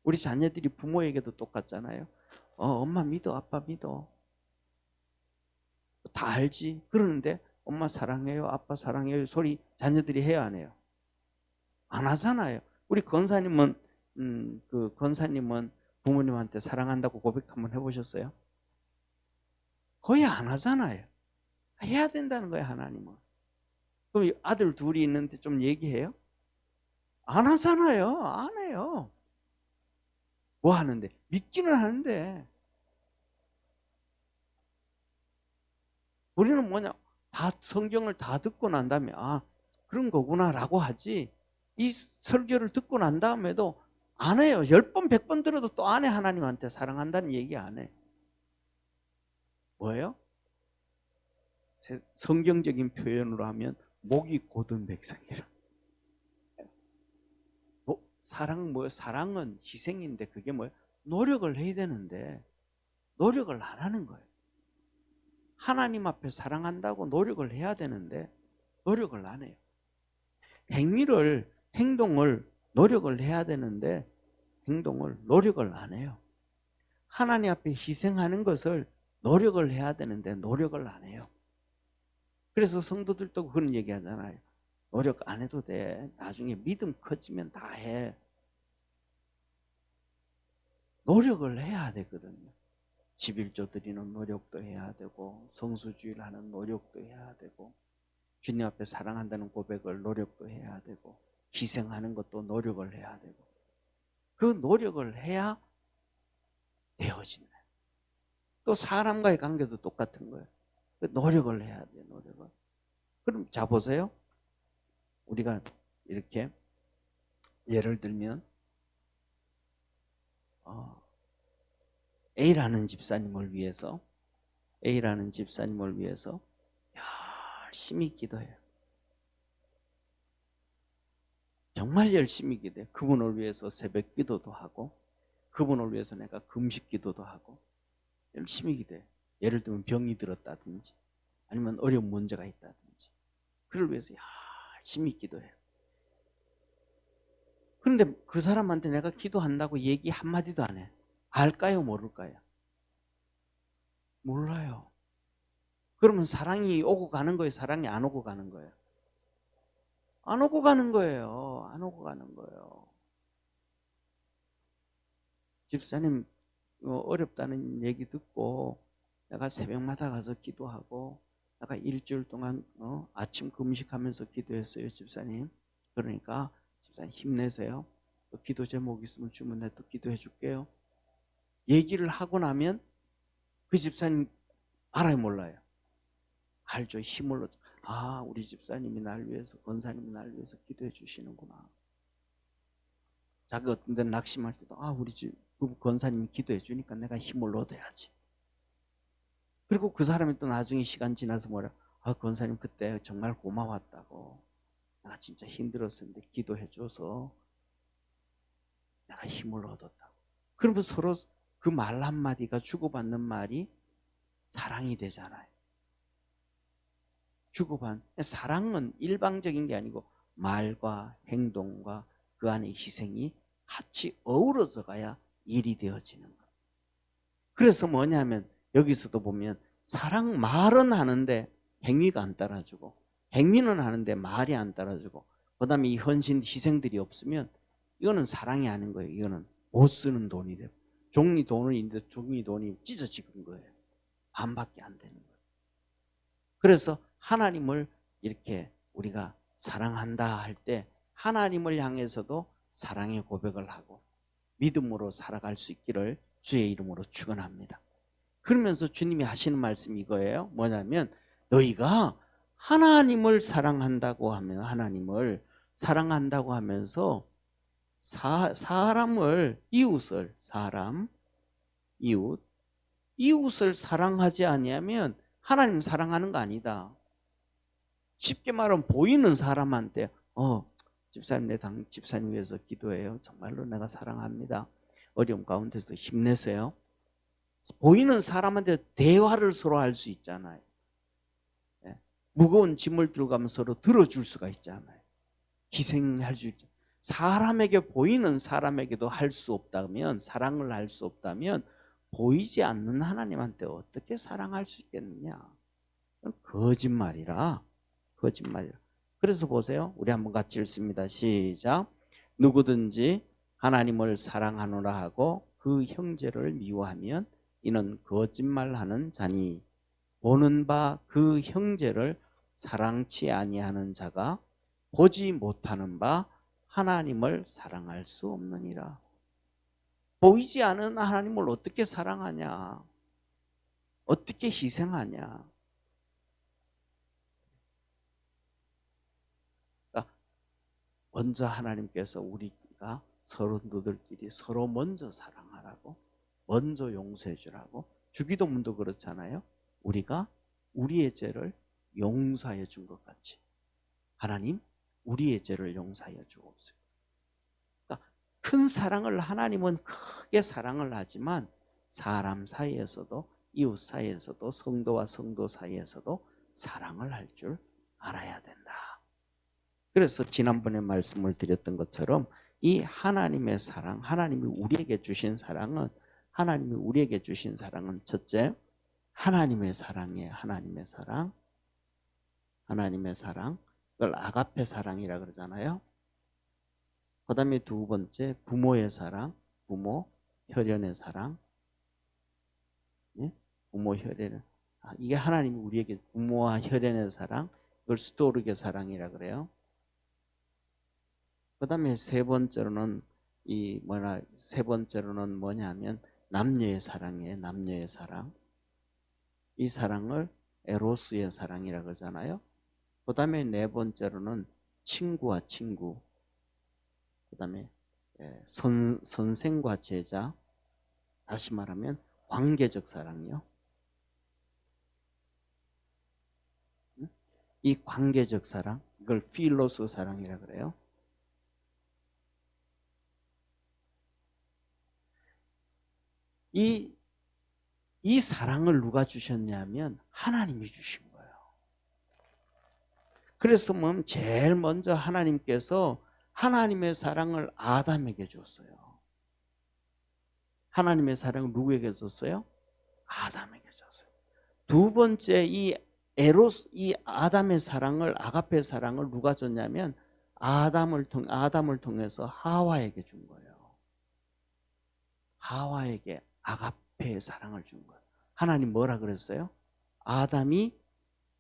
우리 자녀들이 부모에게도 똑같잖아요. 엄마 믿어, 아빠 믿어. 다 알지. 그러는데 엄마 사랑해요, 아빠 사랑해요 소리 자녀들이 해요, 안 해요? 안 하잖아요. 우리 권사님은 부모님한테 사랑한다고 고백 한번 해보셨어요? 거의 안 하잖아요. 해야 된다는 거예요, 하나님은. 그럼 아들 둘이 있는데 좀 얘기해요? 안 하잖아요. 안 해요. 뭐 하는데? 믿기는 하는데. 우리는 뭐냐? 다 성경을 다 듣고 난 다음에 그런 거구나라고 하지. 이 설교를 듣고 난 다음에도 안 해요. 10번, 100번 들어도 또 안 해. 하나님한테 사랑한다는 얘기 안 해. 뭐예요? 성경적인 표현으로 하면 목이 곧은 백성이라. 사랑은 희생인데 그게 뭐예요? 노력을 해야 되는데 노력을 안 하는 거예요. 하나님 앞에 사랑한다고 노력을 해야 되는데 노력을 안 해요. 행동을 노력을 해야 되는데 노력을 안 해요. 하나님 앞에 희생하는 것을 노력을 해야 되는데 노력을 안 해요. 그래서 성도들도 그런 얘기 하잖아요. 노력 안 해도 돼. 나중에 믿음 커지면 다 해. 노력을 해야 되거든요. 11조 드리는 노력도 해야 되고 성수주의를 하는 노력도 해야 되고 주님 앞에 사랑한다는 고백을 노력도 해야 되고 희생하는 것도 노력을 해야 되고 그 노력을 해야 되어진다. 또 사람과의 관계도 똑같은 거예요. 노력을 해야 돼요. 노력을. 그럼 자 보세요. 우리가 이렇게 예를 들면 A라는 집사님을 위해서 열심히 기도해요. 정말 열심히 기도해요. 그분을 위해서 새벽 기도도 하고 그분을 위해서 내가 금식 기도도 하고 열심히 기도해요. 예를 들면 병이 들었다든지 아니면 어려운 문제가 있다든지 그를 위해서 열심히 기도해요. 그런데 그 사람한테 내가 기도한다고 얘기 한마디도 안 해. 알까요? 모를까요? 몰라요. 그러면 사랑이 오고 가는 거예요? 사랑이 안 오고 가는 거예요? 안 오고 가는 거예요. 안 오고 가는 거예요. 집사님 어렵다는 얘기 듣고 내가 새벽마다 가서 기도하고 내가 일주일 동안 아침 금식하면서 기도했어요. 집사님. 그러니까 집사님 힘내세요. 또 기도 제목 있으면 주면 내가 또 기도해 줄게요. 얘기를 하고 나면 그 집사님 알아요? 몰라요? 알죠. 힘을 얻죠. 아, 우리 집사님이 날 위해서, 권사님이 날 위해서 기도해 주시는구나. 자기 어떤 데는 낙심할 때도 우리 집 권사님이 기도해 주니까 내가 힘을 얻어야지. 그리고 그 사람이 또 나중에 시간 지나서 뭐라, 권사님 그때 정말 고마웠다고. 내가 진짜 힘들었었는데 기도해 줘서 내가 힘을 얻었다고. 그러면 서로 그 말 한마디가 주고받는 말이 사랑이 되잖아요. 사랑은 일방적인 게 아니고 말과 행동과 그 안에 희생이 같이 어우러져 가야 일이 되어지는 거예요. 그래서 뭐냐면 여기서도 보면 사랑 말은 하는데 행위가 안 따라주고 행위는 하는데 말이 안 따라주고 그다음에 이 헌신 희생들이 없으면 이거는 사랑이 아닌 거예요. 이거는 못 쓰는 돈이 되고 종이 돈을 있는데 종이 돈이 찢어지는 거예요. 반밖에 안 되는 거예요. 그래서 하나님을 이렇게 우리가 사랑한다 할 때 하나님을 향해서도 사랑의 고백을 하고 믿음으로 살아갈 수 있기를 주의 이름으로 축원합니다. 그러면서 주님이 하시는 말씀이 이거예요. 뭐냐면 너희가 하나님을 사랑한다고 하면 하나님을 사랑한다고 하면서 사람을 이웃을 사랑하지 아니하면 하나님 사랑하는 거 아니다. 쉽게 말하면 보이는 사람한테 집사님 내 집사님 위해서 기도해요. 정말로 내가 사랑합니다. 어려움 가운데서도 힘내세요. 보이는 사람한테 대화를 서로 할 수 있잖아요. 무거운 짐을 들고 가면 서로 들어줄 수가 있잖아요. 희생할 수 있죠. 사람에게 보이는 사람에게도 할 수 없다면 사랑을 할 수 없다면 보이지 않는 하나님한테 어떻게 사랑할 수 있겠느냐. 거짓말이라. 그래서 보세요. 우리 한번 같이 읽습니다. 시작. 누구든지 하나님을 사랑하노라 하고 그 형제를 미워하면 이는 거짓말하는 자니 보는 바 그 형제를 사랑치 아니하는 자가 보지 못하는 바 하나님을 사랑할 수 없느니라. 보이지 않은 하나님을 어떻게 사랑하냐? 어떻게 희생하냐? 그러니까 먼저 하나님께서 우리가 서로들끼리 서로 먼저 사랑하라고, 먼저 용서해 주라고. 주기도문도 그렇잖아요. 우리가 우리의 죄를 용서해 준 것 같이 하나님 우리의 죄를 용서하여 주옵소서. 그러니까 큰 사랑을 하나님은 크게 사랑을 하지만 사람 사이에서도 이웃 사이에서도 성도와 성도 사이에서도 사랑을 할 줄 알아야 된다. 그래서 지난번에 말씀을 드렸던 것처럼 이 하나님의 사랑, 하나님이 우리에게 주신 사랑은 첫째, 하나님의 사랑이에요. 하나님의 사랑. 하나님의 사랑. 그걸 아가페 사랑이라 그러잖아요. 그 다음에 두 번째, 부모의 사랑. 부모, 혈연의 사랑. 예? 부모, 혈연의. 이게 하나님이 우리에게 부모와 혈연의 사랑, 그걸 스토르게 사랑이라 그래요. 그 다음에 세 번째로는 뭐냐면 남녀의 사랑이에요. 남녀의 사랑. 이 사랑을 에로스의 사랑이라 그러잖아요. 그 다음에 네 번째로는 친구와 친구. 그 다음에 선생과 제자. 다시 말하면 관계적 사랑이요. 이 관계적 사랑, 이걸 필로스 사랑이라 그래요. 이 사랑을 누가 주셨냐면 하나님이 주신 거예요. 그래서 제일 먼저 하나님께서 하나님의 사랑을 아담에게 줬어요. 하나님의 사랑을 누구에게 줬어요? 아담에게 줬어요. 두 번째 이 아담의 사랑을, 아가페 사랑을 누가 줬냐면 아담을 통해서 하와에게 준 거예요. 하와에게 아가페의 사랑을 준 거예요. 하나님 뭐라 그랬어요? 아담이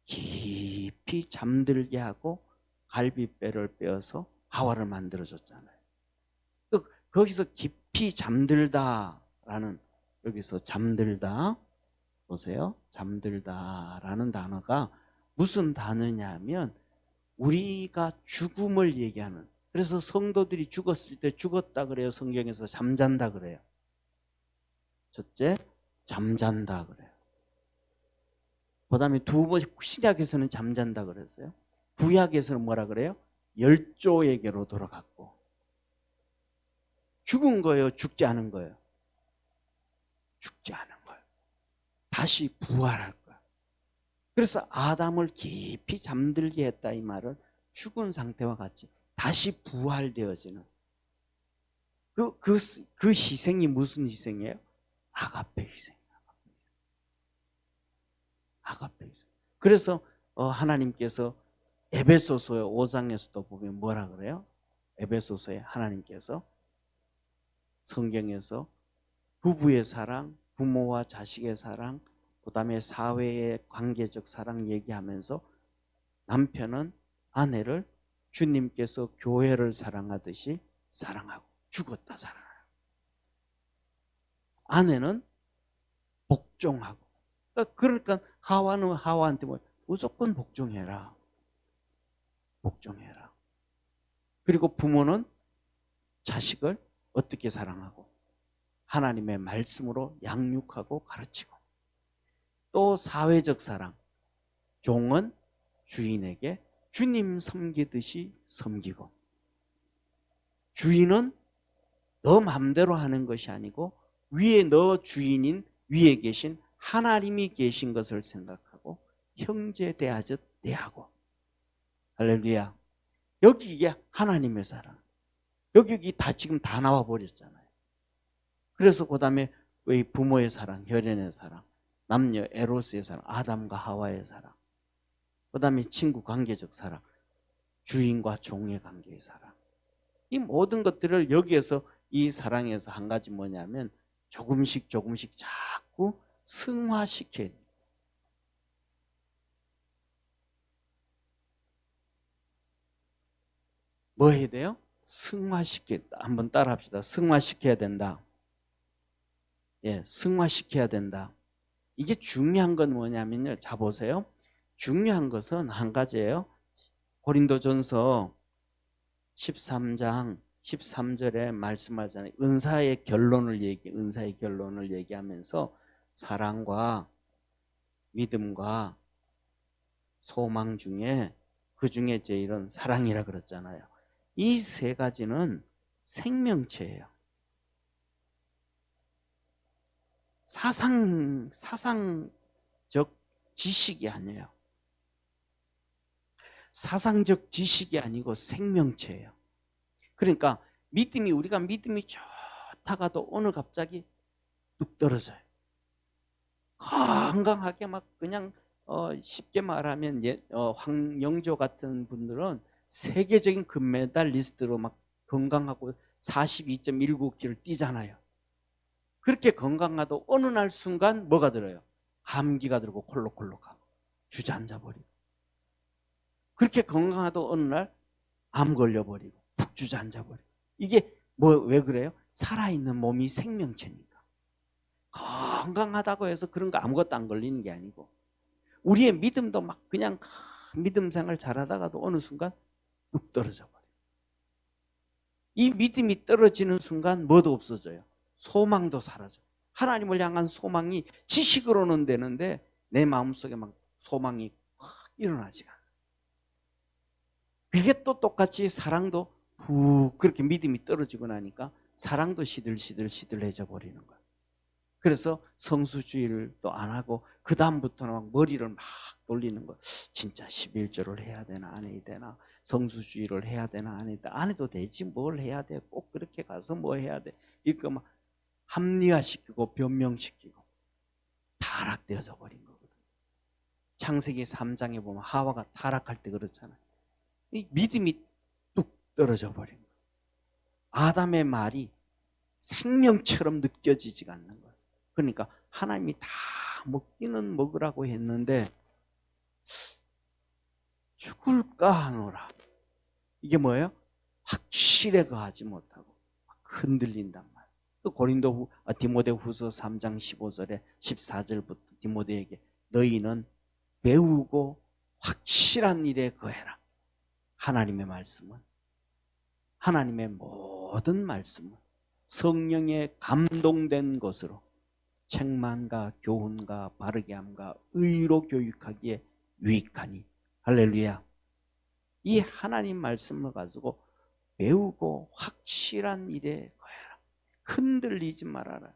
깊이 잠들게 하고 갈비뼈를 빼어서 하와를 만들어줬잖아요. 거기서 깊이 잠들다라는, 여기서 잠들다 보세요. 잠들다라는 단어가 무슨 단어냐면 우리가 죽음을 얘기하는, 그래서 성도들이 죽었을 때 죽었다 그래요. 성경에서 잠잔다 그래요. 첫째, 잠잔다 그래요. 그 다음에 두 번, 신약에서는 잠잔다 그랬어요. 구약에서는 뭐라 그래요? 열조에게로 돌아갔고. 죽은 거예요? 죽지 않은 거예요? 죽지 않은 거예요. 다시 부활할 거예요. 그래서 아담을 깊이 잠들게 했다 이 말은 죽은 상태와 같이 다시 부활되어지는 그 희생이 무슨 희생이에요? 아가페 희생. 아가페 희생. 그래서 하나님께서 에베소서 5장에서도 보면 뭐라 그래요? 에베소서에 하나님께서 성경에서 부부의 사랑, 부모와 자식의 사랑, 그 다음에 사회의 관계적 사랑 얘기하면서 남편은 아내를 주님께서 교회를 사랑하듯이 사랑하고 죽었다 살아나요. 아내는 복종하고. 그러니까 하와는 하와한테 무조건 복종해라. 복종해라. 그리고 부모는 자식을 어떻게 사랑하고 하나님의 말씀으로 양육하고 가르치고. 또 사회적 사랑. 종은 주인에게 주님 섬기듯이 섬기고. 주인은 너 맘대로 하는 것이 아니고 위에 너 주인인 위에 계신 하나님이 계신 것을 생각하고 형제 대하듯 대하고. 할렐루야. 여기 이게 하나님의 사랑. 여기 다 지금 다 나와 버렸잖아요. 그래서 그 다음에 부모의 사랑, 혈연의 사랑, 남녀 에로스의 사랑, 아담과 하와의 사랑, 그 다음에 친구 관계적 사랑, 주인과 종의 관계의 사랑. 이 모든 것들을 여기에서 이 사랑에서 한 가지 뭐냐면 조금씩 자꾸 승화시켜야 돼요. 뭐 해야 돼요? 승화시켰다. 한번 따라 합시다. 승화시켜야 된다. 예, 승화시켜야 된다. 이게 중요한 건 뭐냐면요. 자, 보세요. 중요한 것은 한 가지예요. 고린도전서 13장 13절에 말씀하잖아요. 은사의 결론을 얘기하면서 사랑과 믿음과 소망 중에 그 중에 제일은 사랑이라 그랬잖아요. 이 세 가지는 생명체예요. 사상적 지식이 아니에요. 사상적 지식이 아니고 생명체예요. 그러니까 우리가 믿음이 좋다가도 오늘 갑자기 뚝 떨어져요. 건강하게 막 그냥 쉽게 말하면 황영조 같은 분들은 세계적인 금메달리스트로 막 건강하고 42.199km 뛰잖아요. 그렇게 건강하도 어느 날 순간 뭐가 들어요? 감기가 들고 콜록콜록하고 주저앉아 버리고. 그렇게 건강하도 어느 날 암 걸려버리고 푹 주저앉아 버리고. 이게 왜 그래요? 살아있는 몸이 생명체니까. 건강하다고 해서 그런 거 아무것도 안 걸리는 게 아니고, 우리의 믿음도 막 그냥 믿음 생활 잘하다가도 어느 순간 뚝 떨어져 버려요. 이 믿음이 떨어지는 순간 뭐도 없어져요. 소망도 사라져요. 하나님을 향한 소망이 지식으로는 되는데 내 마음속에 막 소망이 확 일어나지가 않아요. 그게 또 똑같이 사랑도 그렇게 믿음이 떨어지고 나니까 사랑도 시들시들해져 버리는 거예요. 그래서 성수주의를 또 안 하고 그 다음부터는 막 머리를 막 돌리는 거예요. 진짜 11조를 해야 되나 안 해야 되나, 성수주의를 해야 되나 안 해야 되나, 안 해도 되지 뭘 해야 돼, 꼭 그렇게 가서 뭐 해야 돼, 이거 막 합리화시키고 변명시키고 타락되어져 버린 거거든요. 창세기 3장에 보면 하와가 타락할 때 그렇잖아요. 이 믿음이 뚝 떨어져 버린 거예요. 아담의 말이 생명처럼 느껴지지가 않는 거예요. 그러니까 하나님이 다 먹기는 먹으라고 했는데 죽을까 하노라. 이게 뭐예요? 확실에 거하지 못하고 흔들린단 말이에요. 또 디모데후서 3장 15절에 14절부터 디모데에게 너희는 배우고 확실한 일에 거해라. 하나님의 말씀은, 하나님의 모든 말씀은 성령에 감동된 것으로 책망과 교훈과 바르게 함과 의로 교육하기에 유익하니. 할렐루야. 이 하나님 말씀을 가지고 배우고 확실한 일에 거해라. 흔들리지 말아라.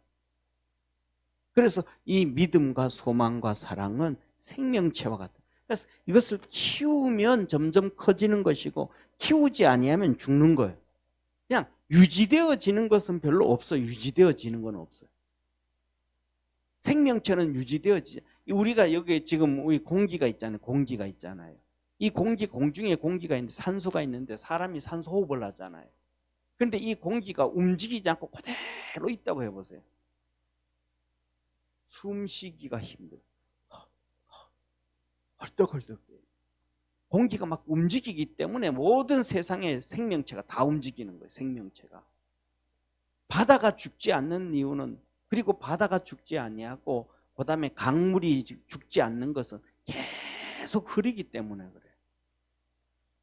그래서 이 믿음과 소망과 사랑은 생명체와 같다. 그래서 이것을 키우면 점점 커지는 것이고 키우지 아니하면 죽는 거예요. 그냥 유지되어지는 것은 별로 없어요. 유지되어지는 건 없어요. 생명체는 유지되어지죠. 우리가 여기 지금 우리 공기가 있잖아요. 공기가 있잖아요. 이 공중에 공기가 있는데 산소가 있는데 사람이 산소 호흡을 하잖아요. 그런데 이 공기가 움직이지 않고 그대로 있다고 해보세요. 숨 쉬기가 힘들어요. 헐떡헐떡. 공기가 막 움직이기 때문에 모든 세상의 생명체가 다 움직이는 거예요. 생명체가. 바다가 죽지 않는 이유는, 그리고 바다가 죽지 아니하고 그다음에 강물이 죽지 않는 것은 계속 흐르기 때문에 그래요.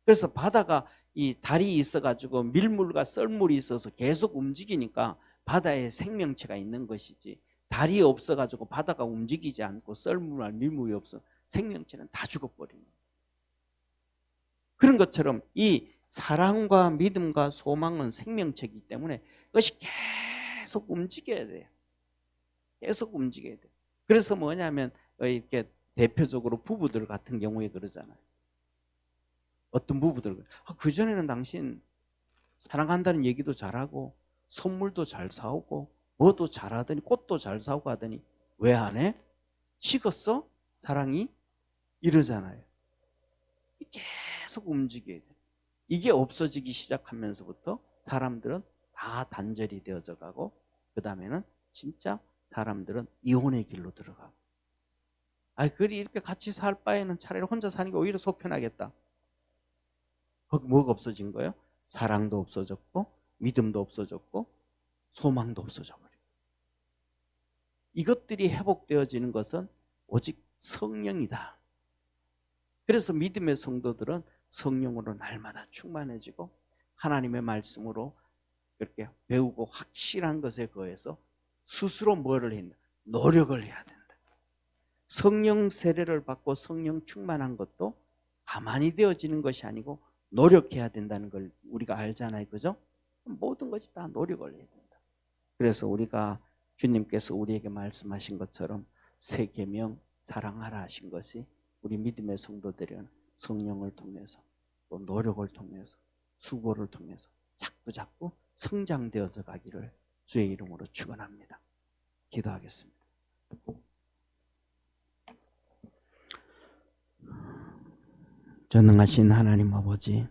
그래서 바다가 이 달이 있어가지고 밀물과 썰물이 있어서 계속 움직이니까 바다에 생명체가 있는 것이지, 달이 없어가지고 바다가 움직이지 않고 썰물과 밀물이 없어 생명체는 다 죽어버리는 거예요. 그런 것처럼 이 사랑과 믿음과 소망은 생명체이기 때문에 그것이 계속 움직여야 돼요. 계속 움직여야 돼요. 그래서 뭐냐면 이렇게 대표적으로 부부들 같은 경우에 그러잖아요. 어떤 부부들, 그전에는 당신 사랑한다는 얘기도 잘하고 선물도 잘 사오고 뭐도 잘하더니 꽃도 잘 사오고 하더니 왜 안 해? 식었어? 사랑이? 이러잖아요. 계속 움직여야 돼. 이게 없어지기 시작하면서부터 사람들은 다 단절이 되어져 가고 그 다음에는 진짜 사람들은 이혼의 길로 들어가고, 그리 이렇게 같이 살 바에는 차라리 혼자 사는 게 오히려 속 편하겠다. 거기 뭐가 없어진 거예요? 사랑도 없어졌고 믿음도 없어졌고 소망도 없어져 버려요. 이것들이 회복되어지는 것은 오직 성령이다. 그래서 믿음의 성도들은 성령으로 날마다 충만해지고 하나님의 말씀으로 그렇게 배우고 확실한 것에 거해서 스스로 뭐를 했나? 노력을 해야 된다. 성령 세례를 받고 성령 충만한 것도 가만히 되어지는 것이 아니고 노력해야 된다는 걸 우리가 알잖아요. 그죠? 모든 것이 다 노력을 해야 된다. 그래서 우리가 주님께서 우리에게 말씀하신 것처럼 새 계명 사랑하라 하신 것이 우리 믿음의 성도들은 성령을 통해서 또 노력을 통해서 수고를 통해서 자꾸 성장되어서 가기를 주의 이름으로 축원합니다. 기도하겠습니다. 전능하신 하나님 아버지,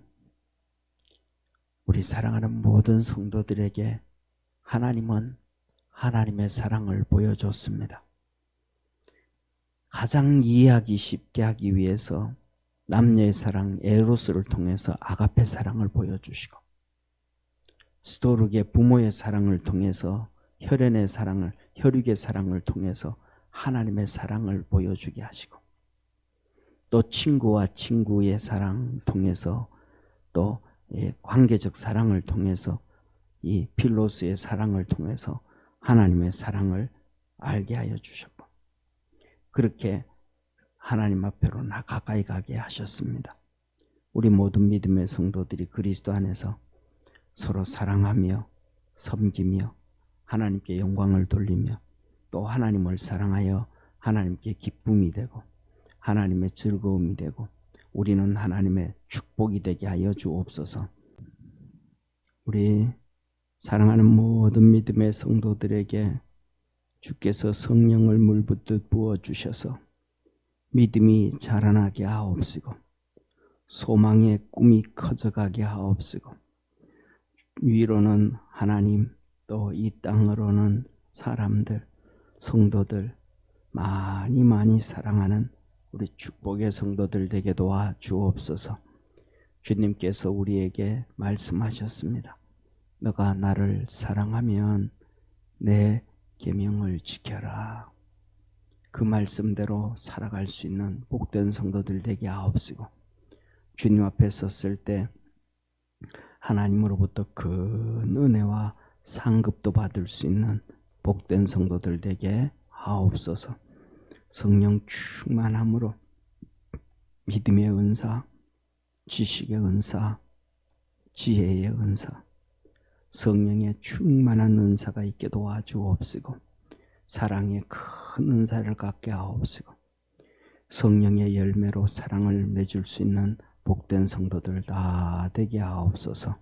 우리 사랑하는 모든 성도들에게 하나님은 하나님의 사랑을 보여줬습니다. 가장 이해하기 쉽게 하기 위해서 남녀의 사랑 에로스를 통해서 아가페 사랑을 보여주시고, 스토르게 부모의 사랑을 통해서 혈연의 사랑을, 혈육의 사랑을 통해서 하나님의 사랑을 보여주게 하시고, 또 친구와 친구의 사랑 통해서, 또 관계적 사랑을 통해서, 이 필로스의 사랑을 통해서 하나님의 사랑을 알게 하여 주셨고, 그렇게 하나님 앞으로 가까이 가게 하셨습니다. 우리 모든 믿음의 성도들이 그리스도 안에서 서로 사랑하며 섬기며 하나님께 영광을 돌리며 또 하나님을 사랑하여 하나님께 기쁨이 되고 하나님의 즐거움이 되고 우리는 하나님의 축복이 되게 하여 주옵소서. 우리 사랑하는 모든 믿음의 성도들에게 주께서 성령을 물붓듯 부어주셔서 믿음이 자라나게 하옵시고 소망의 꿈이 커져가게 하옵시고 위로는 하나님, 또 이 땅으로는 사람들, 성도들 많이 사랑하는 우리 축복의 성도들 되게 도와 주옵소서. 주님께서 우리에게 말씀하셨습니다. 너가 나를 사랑하면 내 계명을 지켜라. 그 말씀대로 살아갈 수 있는 복된 성도들 되게 하옵시고, 주님 앞에 섰을 때 하나님으로부터 큰 은혜와 상급도 받을 수 있는 복된 성도들 되게 하옵소서. 성령 충만함으로 믿음의 은사, 지식의 은사, 지혜의 은사, 성령의 충만한 은사가 있게 도와주옵시고 사랑의 큰 은사를 갖게 하옵시고 성령의 열매로 사랑을 맺을 수 있는 복된 성도들 다 되게 하옵소서.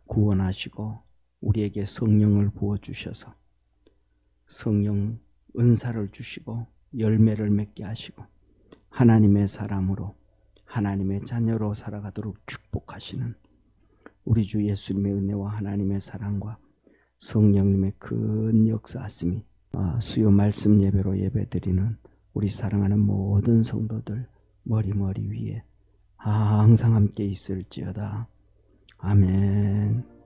구원하시고 우리에게 성령을 부어주셔서 성령 은사를 주시고 열매를 맺게 하시고 하나님의 사람으로 하나님의 자녀로 살아가도록 축복하시는 우리 주 예수님의 은혜와 하나님의 사랑과 성령님의 큰 역사하심이 수요 말씀 예배로 예배드리는 우리 사랑하는 모든 성도들 머리 위에 항상 함께 있을지어다. 아멘.